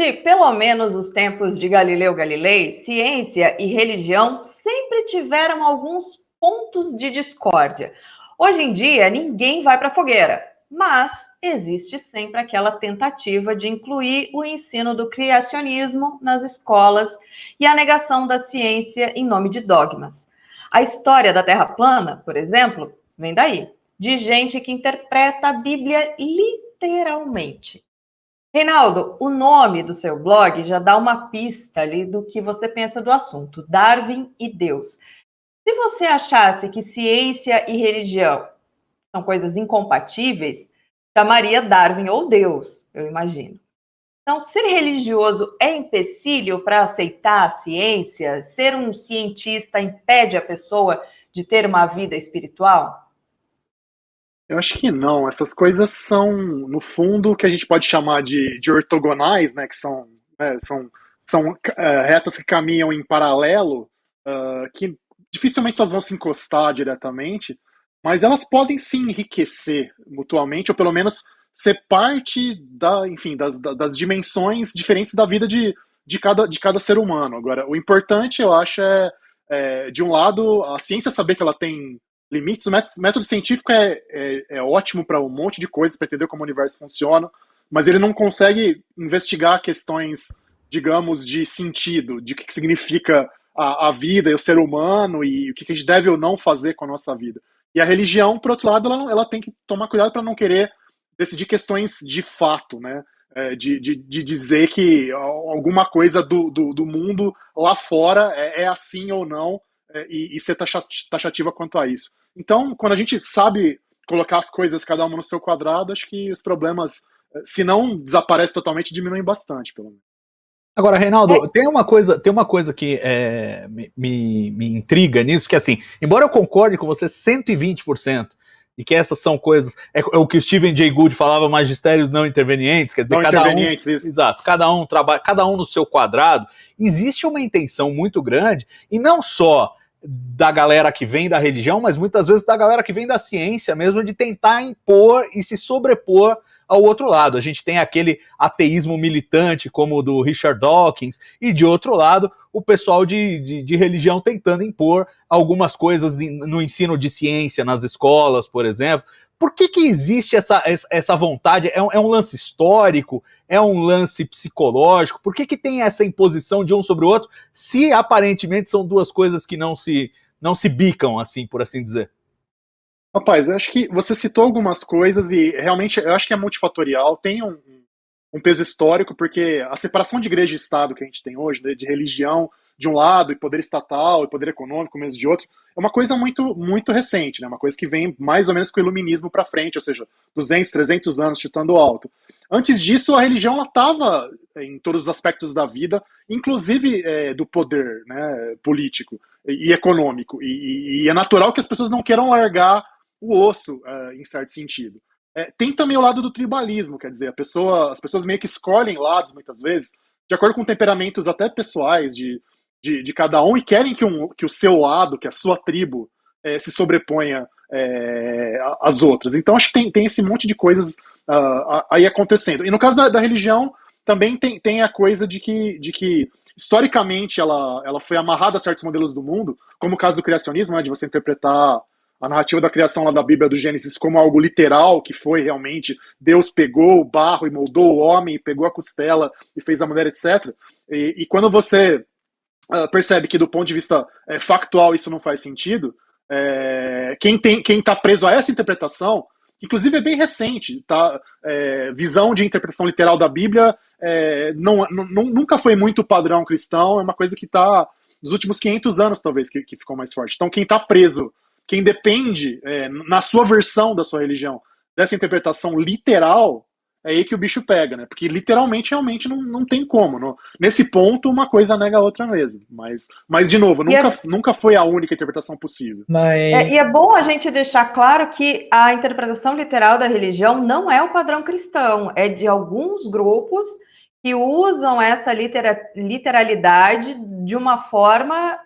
Desde pelo menos os tempos de Galileu Galilei, ciência e religião sempre tiveram alguns pontos de discórdia. Hoje em dia, ninguém vai para a fogueira, mas existe sempre aquela tentativa de incluir o ensino do criacionismo nas escolas e a negação da ciência em nome de dogmas. A história da Terra plana, por exemplo, vem daí, de gente que interpreta a Bíblia literalmente. Reinaldo, o nome do seu blog já dá uma pista ali do que você pensa do assunto, Darwin e Deus. Se você achasse que ciência e religião são coisas incompatíveis, chamaria Darwin ou Deus, eu imagino. Então, ser religioso é empecilho para aceitar a ciência? Ser um cientista impede a pessoa de ter uma vida espiritual? Eu acho que não. Essas coisas são, no fundo, o que a gente pode chamar de ortogonais, né? Que são, retas que caminham em paralelo, que dificilmente elas vão se encostar diretamente, mas elas podem se enriquecer mutuamente, ou pelo menos ser parte enfim, das dimensões diferentes da vida de cada ser humano. Agora, o importante, eu acho, de um lado, a ciência saber que ela tem limites. O método científico é ótimo para um monte de coisas, para entender como o universo funciona, mas ele não consegue investigar questões, digamos, de sentido, de o que significa a vida e o ser humano e o que a gente deve ou não fazer com a nossa vida. E a religião, por outro lado, ela tem que tomar cuidado para não querer decidir questões de fato, né? De dizer que alguma coisa do mundo lá fora é assim ou não, e ser taxativa quanto a isso. Então, quando a gente sabe colocar as coisas cada uma no seu quadrado, acho que os problemas, se não desaparecem totalmente, diminuem bastante, pelo menos. Agora, Reinaldo, tem uma coisa que me intriga nisso, que assim, embora eu concorde com você 120%, e que essas são coisas, é o que o Stephen Jay Gould falava, magistérios não intervenientes, quer dizer, cada um trabalha, cada um no seu quadrado. Existe uma intenção muito grande, e não só da galera que vem da religião, mas muitas vezes da galera que vem da ciência mesmo, de tentar impor e se sobrepor ao outro lado. A gente tem aquele ateísmo militante, como o do Richard Dawkins, e de outro lado, o pessoal de religião tentando impor algumas coisas no ensino de ciência nas escolas, por exemplo. Por que existe essa vontade? É um lance histórico? É um lance psicológico? Por que tem essa imposição de um sobre o outro, se aparentemente são duas coisas que não se bicam, assim, por assim dizer? Rapaz, eu acho que você citou algumas coisas e realmente eu acho que é multifatorial, tem um peso histórico, porque a separação de igreja e Estado que a gente tem hoje, né, de religião de um lado e poder estatal e poder econômico mesmo de outro, é uma coisa muito, muito recente, né, uma coisa que vem mais ou menos com o iluminismo para frente, ou seja, 200, 300 anos chutando alto. Antes disso, a religião estava em todos os aspectos da vida, inclusive do poder, né, político e econômico, e é natural que as pessoas não queiram largar o osso, em certo sentido. Tem também o lado do tribalismo, quer dizer, as pessoas meio que escolhem lados, muitas vezes, de acordo com temperamentos até pessoais de cada um, e querem que o seu lado, que a sua tribo, se sobreponha às outras. Então, acho que tem esse monte de coisas aí acontecendo. E no caso da religião, também tem a coisa de que historicamente, ela foi amarrada a certos modelos do mundo, como o caso do criacionismo, né, de você interpretar a narrativa da criação lá da Bíblia do Gênesis como algo literal, que foi realmente Deus pegou o barro e moldou o homem, e pegou a costela e fez a mulher, etc. E quando você percebe que do ponto de vista factual isso não faz sentido, quem está preso a essa interpretação, inclusive é bem recente, tá? Visão de interpretação literal da Bíblia nunca foi muito padrão cristão, é uma coisa que está nos últimos 500 anos talvez que ficou mais forte. Então quem está preso, quem depende, na sua versão da sua religião, dessa interpretação literal, é aí que o bicho pega, né? Porque literalmente, realmente, não tem como. Nesse ponto, uma coisa nega a outra mesmo. Mas de novo, nunca foi a única interpretação possível. E é bom a gente deixar claro que a interpretação literal da religião não é o padrão cristão, é de alguns grupos que usam essa literalidade de uma forma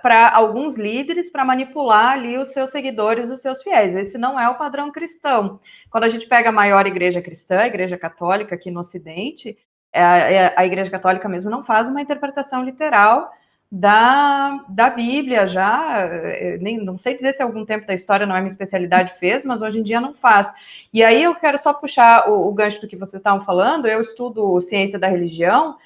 para alguns líderes para manipular ali os seus seguidores, os seus fiéis. Esse não é o padrão cristão. Quando a gente pega a maior igreja cristã, a Igreja Católica aqui no Ocidente, A Igreja Católica mesmo não faz uma interpretação literal da Bíblia já, não sei dizer se há algum tempo da história, não é minha especialidade, fez, mas hoje em dia não faz. E aí eu quero só puxar o gancho do que vocês estavam falando. Eu estudo ciência da religião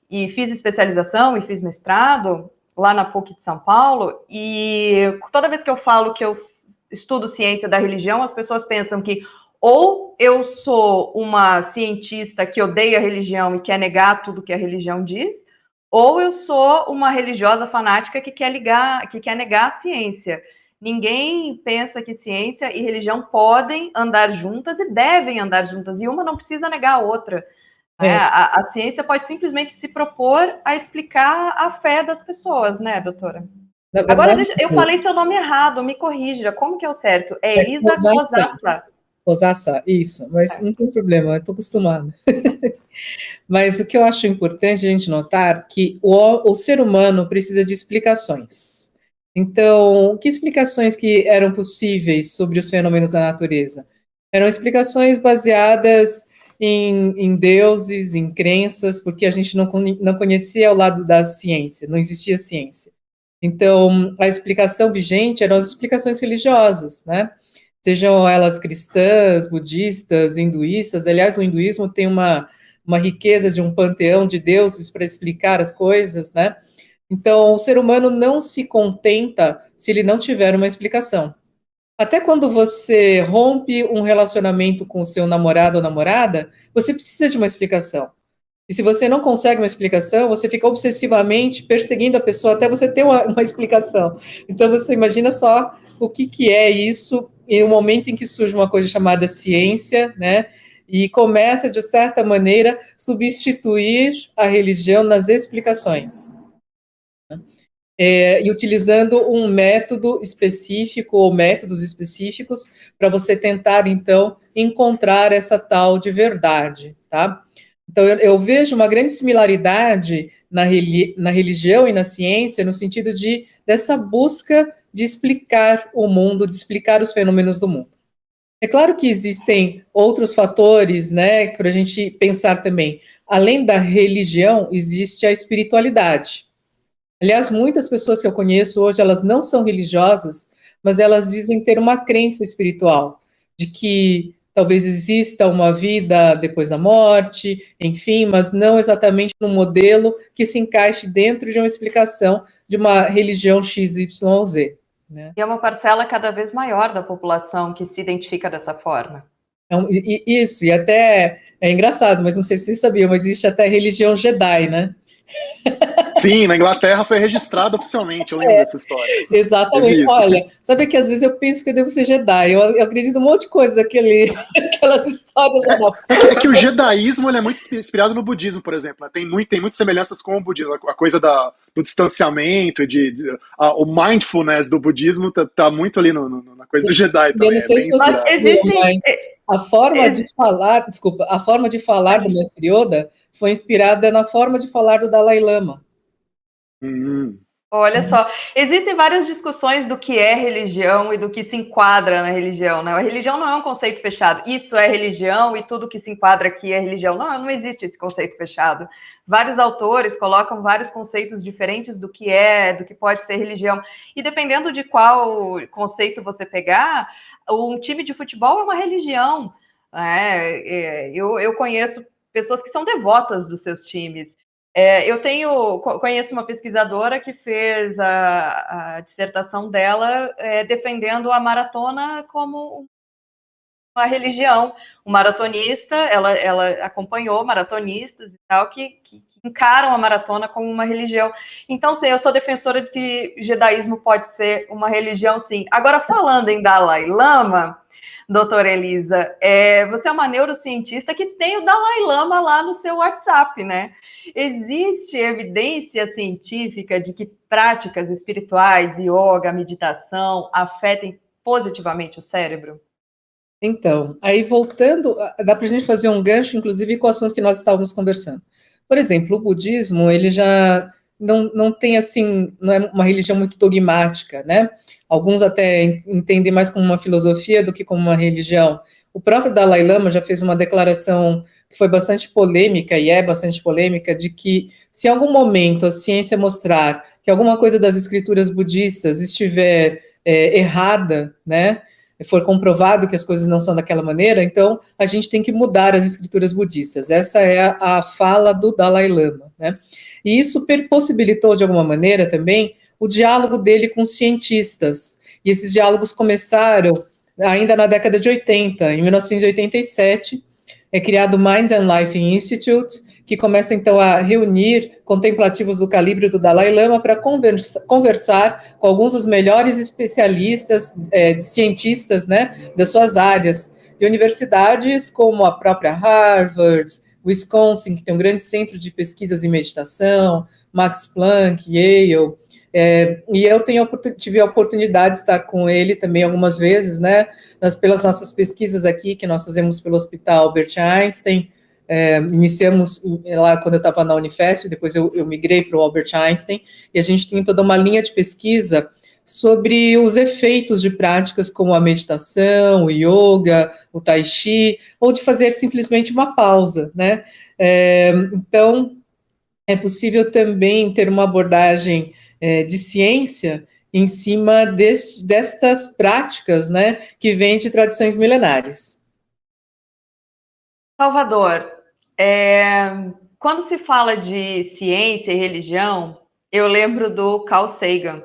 e fiz especialização e fiz mestrado lá na PUC de São Paulo, e toda vez que eu falo que eu estudo ciência da religião, as pessoas pensam que ou eu sou uma cientista que odeia a religião e quer negar tudo que a religião diz, ou eu sou uma religiosa fanática que quer negar a ciência. Ninguém pensa que ciência e religião podem andar juntas e devem andar juntas, e uma não precisa negar a outra. A ciência pode simplesmente se propor a explicar a fé das pessoas, né, doutora? Agora, eu falei seu nome errado, me corrija. Como que é o certo? É Elisa Cosassa. Cosassa, isso. Mas não tem problema, eu estou acostumada. Mas o que eu acho importante a gente notar que o ser humano precisa de explicações. Então, que explicações que eram possíveis sobre os fenômenos da natureza? Eram explicações baseadas em deuses, em crenças, porque a gente não conhecia o lado da ciência, não existia ciência. Então, a explicação vigente eram as explicações religiosas, né? Sejam elas cristãs, budistas, hinduístas. Aliás, o hinduísmo tem uma riqueza de um panteão de deuses para explicar as coisas, né? Então, o ser humano não se contenta se ele não tiver uma explicação. Até quando você rompe um relacionamento com o seu namorado ou namorada, você precisa de uma explicação. E se você não consegue uma explicação, você fica obsessivamente perseguindo a pessoa até você ter uma explicação. Então, você imagina só o que é isso em um momento em que surge uma coisa chamada ciência, né? E começa, de certa maneira, substituir a religião nas explicações. E utilizando um método específico ou métodos específicos para você tentar, então, encontrar essa tal de verdade, tá? Então, eu vejo uma grande similaridade na religião e na ciência no sentido dessa busca de explicar o mundo, de explicar os fenômenos do mundo. É claro que existem outros fatores, né, para a gente pensar também. Além da religião, existe a espiritualidade. Aliás, muitas pessoas que eu conheço hoje, elas não são religiosas, mas elas dizem ter uma crença espiritual, de que talvez exista uma vida depois da morte, enfim, mas não exatamente no modelo que se encaixe dentro de uma explicação de uma religião XYZ. Né? E é uma parcela cada vez maior da população que se identifica dessa forma. Isso, e até é engraçado, mas não sei se vocês sabiam, mas existe até a religião Jedi, né? Sim, na Inglaterra foi registrado oficialmente, eu lembro dessa história. Exatamente, olha, sabe que às vezes eu penso que eu devo ser Jedi, eu acredito em um monte de coisa, aquelas histórias. É que o jedaísmo ele é muito inspirado no budismo, por exemplo, tem muitas semelhanças com o budismo, a coisa do distanciamento, o mindfulness do budismo tá muito ali na coisa do Jedi também. Eu não sei se vocês sabem, mas a forma de falar, a forma de falar do Mestre Yoda foi inspirada na forma de falar do Dalai Lama. Olha só, existem várias discussões do que é religião e do que se enquadra na religião, né? A religião não é um conceito fechado, isso é religião e tudo que se enquadra aqui é religião. Não existe esse conceito fechado. Vários autores colocam vários conceitos diferentes do que pode ser religião. E dependendo de qual conceito você pegar, um time de futebol é uma religião. Eu conheço pessoas que são devotas dos seus times. Eu conheço uma pesquisadora que fez a dissertação dela defendendo a maratona como uma religião. Um maratonista, ela acompanhou maratonistas e tal que encaram a maratona como uma religião. Então, sim, eu sou defensora de que o jedaísmo pode ser uma religião, sim. Agora, falando em Dalai Lama, doutora Elisa, você é uma neurocientista que tem o Dalai Lama lá no seu WhatsApp, né? Existe evidência científica de que práticas espirituais, yoga, meditação, afetem positivamente o cérebro? Então, aí voltando, dá para a gente fazer um gancho, inclusive, com o assunto que nós estávamos conversando. Por exemplo, o budismo, ele já não tem, assim, não é uma religião muito dogmática, né? Alguns até entendem mais como uma filosofia do que como uma religião. O próprio Dalai Lama já fez uma declaração que foi bastante polêmica, e é bastante polêmica, de que se em algum momento a ciência mostrar que alguma coisa das escrituras budistas estiver errada, né, for comprovado que as coisas não são daquela maneira, então a gente tem que mudar as escrituras budistas. Essa é a fala do Dalai Lama, né? E isso possibilitou, de alguma maneira, também o diálogo dele com cientistas. E esses diálogos começaram ainda na década de 80. Em 1987, é criado o Mind and Life Institute, que começa, então, a reunir contemplativos do calibre do Dalai Lama para conversar com alguns dos melhores especialistas, cientistas, né, das suas áreas. E universidades como a própria Harvard, Wisconsin, que tem um grande centro de pesquisas em meditação, Max Planck, Yale. E eu tive a oportunidade de estar com ele também algumas vezes, né, pelas nossas pesquisas aqui, que nós fazemos pelo Hospital Albert Einstein. Iniciamos lá quando eu estava na Unifesp, depois eu migrei para o Albert Einstein, e a gente tem toda uma linha de pesquisa sobre os efeitos de práticas como a meditação, o yoga, o tai chi, ou de fazer simplesmente uma pausa, né? Então, é possível também ter uma abordagem de ciência em cima destas práticas, né, que vêm de tradições milenares. Salvador, quando se fala de ciência e religião, eu lembro do Carl Sagan.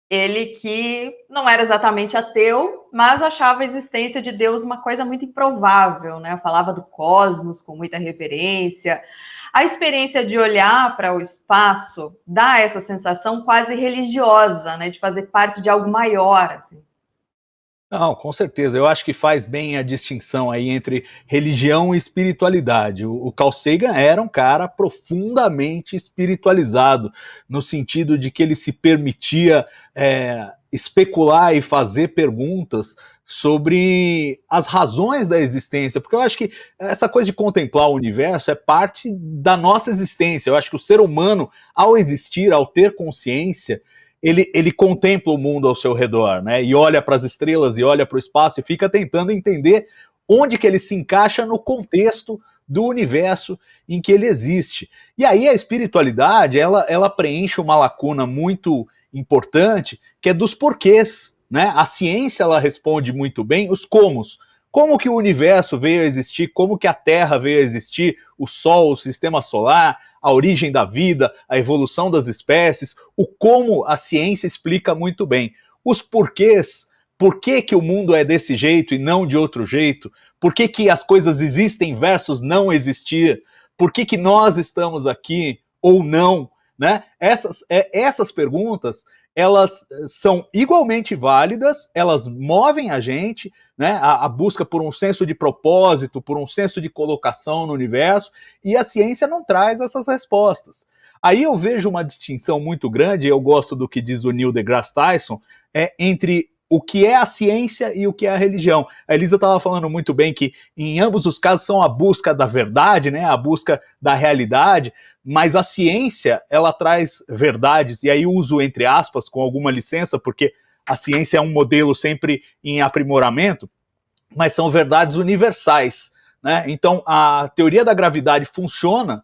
Ele que não era exatamente ateu, mas achava a existência de Deus uma coisa muito improvável, né? Falava do cosmos com muita reverência. A experiência de olhar para o espaço dá essa sensação quase religiosa, né? De fazer parte de algo maior, assim. Não, com certeza. Eu acho que faz bem a distinção aí entre religião e espiritualidade. O Carl Sagan era um cara profundamente espiritualizado, no sentido de que ele se permitia especular e fazer perguntas sobre as razões da existência, porque eu acho que essa coisa de contemplar o universo é parte da nossa existência. Eu acho que o ser humano, ao existir, ao ter consciência, ele contempla o mundo ao seu redor, né? E olha para as estrelas e olha para o espaço e fica tentando entender onde que ele se encaixa no contexto do universo em que ele existe. E aí a espiritualidade, ela preenche uma lacuna muito importante, que é dos porquês, né? A ciência, ela responde muito bem os comos. Como que o universo veio a existir, como que a Terra veio a existir, o Sol, o Sistema Solar, a origem da vida, a evolução das espécies, o como a ciência explica muito bem. Os porquês, por que o mundo é desse jeito e não de outro jeito, por que as coisas existem versus não existir, por que nós estamos aqui ou não, né? Essas perguntas, elas são igualmente válidas, elas movem a gente, né, a busca por um senso de propósito, por um senso de colocação no universo, e a ciência não traz essas respostas. Aí eu vejo uma distinção muito grande, eu gosto do que diz o Neil deGrasse Tyson, entre o que é a ciência e o que é a religião. A Elisa estava falando muito bem que em ambos os casos são a busca da verdade, né, a busca da realidade, mas a ciência, ela traz verdades, e aí uso entre aspas, com alguma licença, porque a ciência é um modelo sempre em aprimoramento, mas são verdades universais, né? Então a teoria da gravidade funciona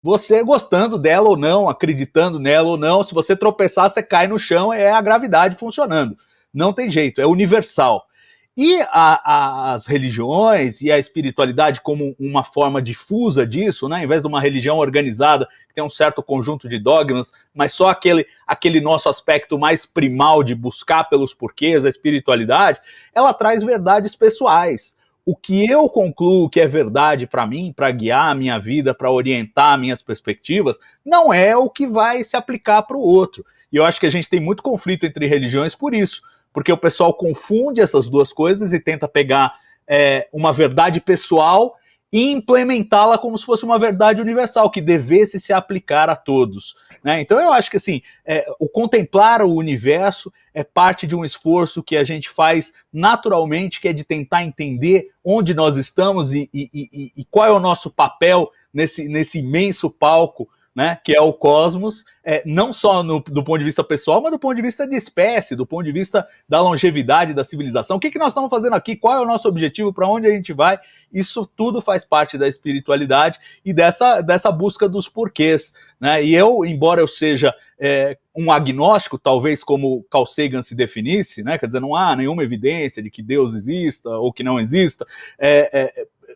você gostando dela ou não, acreditando nela ou não. Se você tropeçar, você cai no chão, é a gravidade funcionando. Não tem jeito, é universal. E as religiões e a espiritualidade como uma forma difusa disso, né? Em vez de uma religião organizada que tem um certo conjunto de dogmas, mas só aquele nosso aspecto mais primal de buscar pelos porquês, a espiritualidade, ela traz verdades pessoais. O que eu concluo que é verdade para mim, para guiar a minha vida, para orientar minhas perspectivas, não é o que vai se aplicar para o outro. E eu acho que a gente tem muito conflito entre religiões por isso, porque o pessoal confunde essas duas coisas e tenta pegar uma verdade pessoal e implementá-la como se fosse uma verdade universal, que devesse se aplicar a todos, né? Então eu acho que assim, o contemplar o universo é parte de um esforço que a gente faz naturalmente, que é de tentar entender onde nós estamos e qual é o nosso papel nesse imenso palco né, que é o cosmos, não só do ponto de vista pessoal, mas do ponto de vista de espécie, do ponto de vista da longevidade da civilização. O que nós estamos fazendo aqui? Qual é o nosso objetivo? Para onde a gente vai? Isso tudo faz parte da espiritualidade e dessa busca dos porquês, né? E eu, embora eu seja um agnóstico, talvez como Carl Sagan se definisse, né? Quer dizer, não há nenhuma evidência de que Deus exista ou que não exista,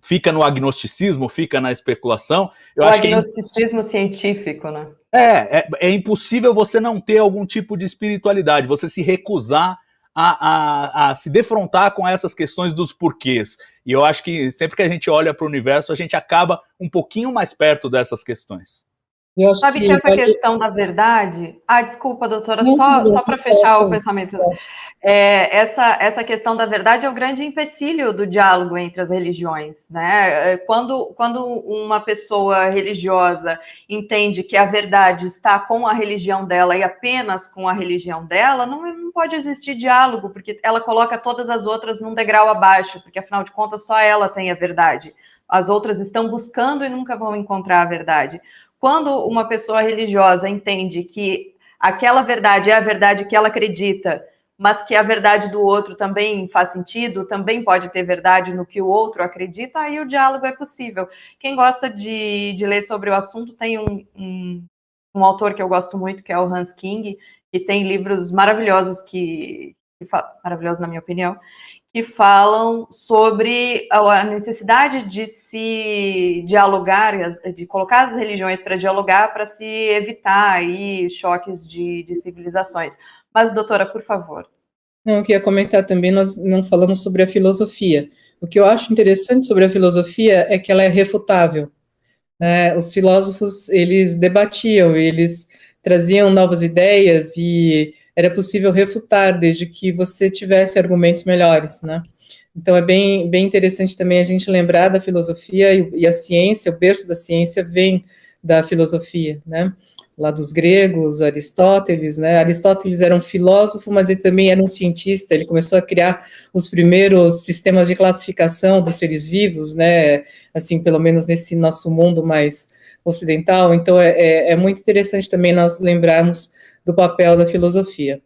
fica no agnosticismo, fica na especulação. O agnosticismo científico, né? É impossível você não ter algum tipo de espiritualidade, você se recusar a se defrontar com essas questões dos porquês. E eu acho que sempre que a gente olha para o universo, a gente acaba um pouquinho mais perto dessas questões. Sabe que essa questão da verdade... desculpa, doutora, só para fechar o pensamento. Essa questão da verdade é o grande empecilho do diálogo entre as religiões, né? Quando uma pessoa religiosa entende que a verdade está com a religião dela e apenas com a religião dela, não pode existir diálogo, porque ela coloca todas as outras num degrau abaixo, porque afinal de contas só ela tem a verdade. As outras estão buscando e nunca vão encontrar a verdade. Quando uma pessoa religiosa entende que aquela verdade é a verdade que ela acredita, mas que a verdade do outro também faz sentido, também pode ter verdade no que o outro acredita, aí o diálogo é possível. Quem gosta de ler sobre o assunto, tem um autor que eu gosto muito, que é o Hans King, que tem livros maravilhosos, maravilhosos na minha opinião, que falam sobre a necessidade de se dialogar, de colocar as religiões para dialogar, para se evitar aí choques de civilizações. Mas, doutora, por favor. Não, eu queria comentar também, nós não falamos sobre a filosofia. O que eu acho interessante sobre a filosofia é que ela é refutável. Os filósofos, eles debatiam, eles traziam novas ideias e era possível refutar, desde que você tivesse argumentos melhores, né? Então, é bem interessante também a gente lembrar da filosofia e a ciência, o berço da ciência vem da filosofia, né? Lá dos gregos, Aristóteles, né? Aristóteles era um filósofo, mas ele também era um cientista, ele começou a criar os primeiros sistemas de classificação dos seres vivos, né? Assim, pelo menos nesse nosso mundo mais ocidental. Então, é muito interessante também nós lembrarmos do papel da filosofia.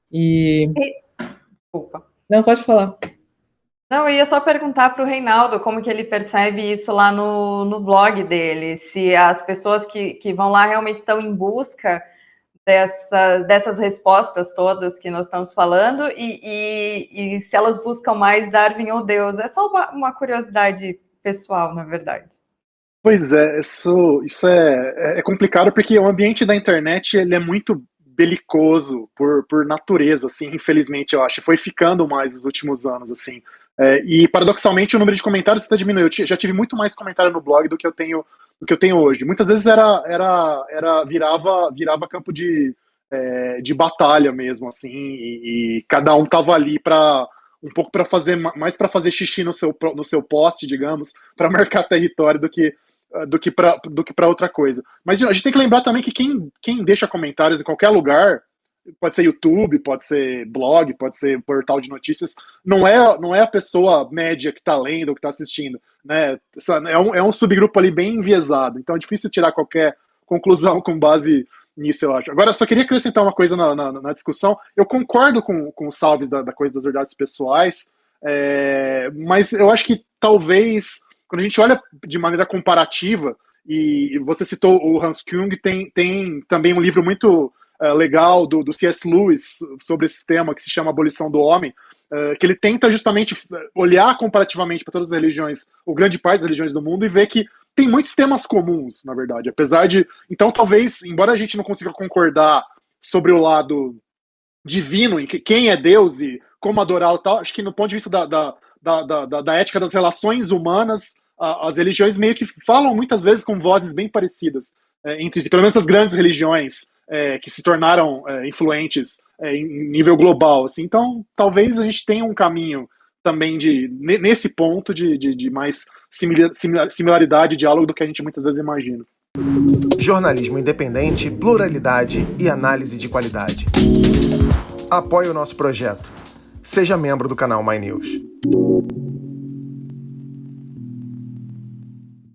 Desculpa. Não, pode falar. Não, eu ia só perguntar para o Reinaldo como que ele percebe isso lá no blog dele, se as pessoas que vão lá realmente estão em busca dessas respostas todas que nós estamos falando e se elas buscam mais Darwin ou Deus. É só uma curiosidade pessoal, na verdade. Pois é, isso é complicado porque o ambiente da internet ele é muito belicoso por natureza, assim, infelizmente, eu acho. Foi ficando mais nos últimos anos, assim. E, paradoxalmente, o número de comentários está diminuindo. Eu já tive muito mais comentário no blog do que eu tenho hoje. Muitas vezes virava campo de batalha mesmo, assim, e cada um tava ali um pouco para fazer mais para fazer xixi no seu poste, digamos, para marcar território do que para outra coisa. Mas a gente tem que lembrar também que quem deixa comentários em qualquer lugar, pode ser YouTube, pode ser blog, pode ser portal de notícias, não é a pessoa média que está lendo ou que está assistindo, né? É um subgrupo ali bem enviesado, então é difícil tirar qualquer conclusão com base nisso, eu acho. Agora, eu só queria acrescentar uma coisa na discussão. Eu concordo com os salves da coisa das verdades pessoais, mas eu acho que talvez, quando a gente olha de maneira comparativa, e você citou o Hans Küng, tem também um livro muito legal do C.S. Lewis sobre esse tema, que se chama Abolição do Homem, que ele tenta justamente olhar comparativamente para todas as religiões, ou grande parte das religiões do mundo, e ver que tem muitos temas comuns, na verdade, apesar de... Então, talvez, embora a gente não consiga concordar sobre o lado divino, em quem é Deus e como adorá-lo e tal, acho que no ponto de vista da ética das relações humanas, as religiões meio que falam muitas vezes com vozes bem parecidas entre si, pelo menos as grandes religiões que se tornaram influentes em nível global, assim. Então, talvez a gente tenha um caminho também nesse ponto de mais similaridade e diálogo do que a gente muitas vezes imagina. Jornalismo independente, pluralidade e análise de qualidade. Apoie o nosso projeto. Seja membro do canal My News.